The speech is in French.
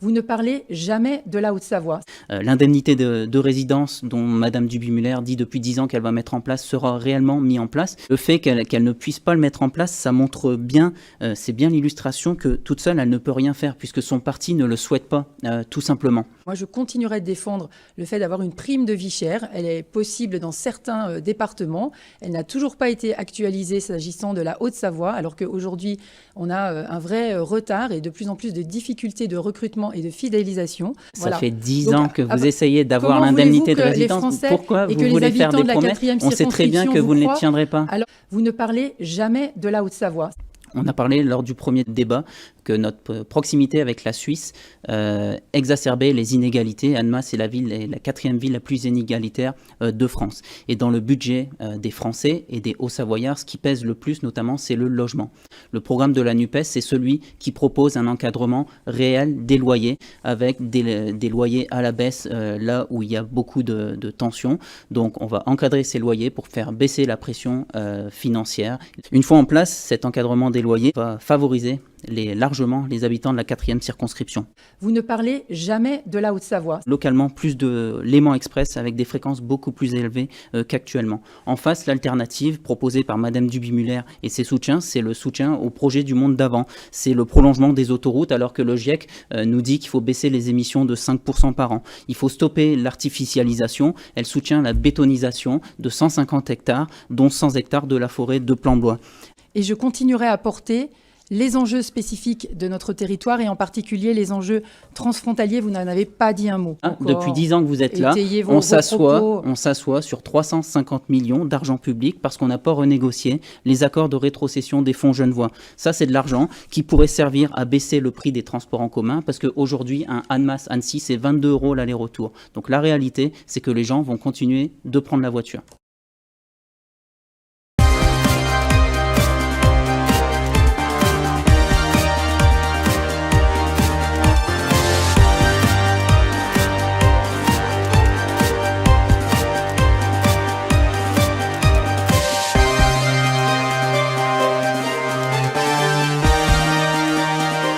Vous ne parlez jamais de la Haute-Savoie. L'indemnité de résidence dont Madame Duby-Muller dit depuis 10 ans qu'elle va mettre en place sera réellement mise en place. Le fait qu'elle ne puisse pas le mettre en place, ça montre bien, c'est bien l'illustration que toute seule, elle ne peut rien faire puisque son parti ne le souhaite pas, tout simplement. Moi, je continuerai de défendre le fait d'avoir une prime de vie chère. Elle est possible dans certains départements. Elle n'a toujours pas été actualisée s'agissant de la Haute-Savoie, alors qu'aujourd'hui, on a un vrai retard et de plus en plus de difficultés de recrutement et de fidélisation. Ça fait 10 ans que vous essayez d'avoir l'indemnité de résidence. Pourquoi vous voulez faire des promesses? On sait très bien que vous ne les tiendrez pas. Alors, vous ne parlez jamais de la Haute-Savoie. On a parlé lors du premier débat que notre proximité avec la Suisse exacerbait les inégalités. Annemasse est la 4e ville la plus inégalitaire de France. Et dans le budget des Français et des Hauts-Savoyards, ce qui pèse le plus notamment, c'est le logement. Le programme de la NUPES, c'est celui qui propose un encadrement réel des loyers, avec des loyers à la baisse là où il y a beaucoup de tensions. Donc on va encadrer ces loyers pour faire baisser la pression financière. Une fois en place, cet encadrement des loyers va favoriser largement les habitants de la 4e circonscription. Vous ne parlez jamais de la Haute-Savoie. Localement, plus de Léman Express avec des fréquences beaucoup plus élevées qu'actuellement. En face, l'alternative proposée par Madame Duby-Muller et ses soutiens, c'est le soutien au projet du monde d'avant. C'est le prolongement des autoroutes alors que le GIEC nous dit qu'il faut baisser les émissions de 5% par an. Il faut stopper l'artificialisation. Elle soutient la bétonisation de 150 hectares, dont 100 hectares de la forêt de Plan-Blois. Et je continuerai à porter les enjeux spécifiques de notre territoire et en particulier les enjeux transfrontaliers. Vous n'en avez pas dit un mot. Depuis 10 ans que vous êtes là, on s'assoit sur 350 millions d'argent public parce qu'on n'a pas renégocié les accords de rétrocession des fonds Genevois. Ça, c'est de l'argent qui pourrait servir à baisser le prix des transports en commun parce qu'aujourd'hui, un Annemasse-Annecy, c'est 22 € l'aller-retour. Donc la réalité, c'est que les gens vont continuer de prendre la voiture.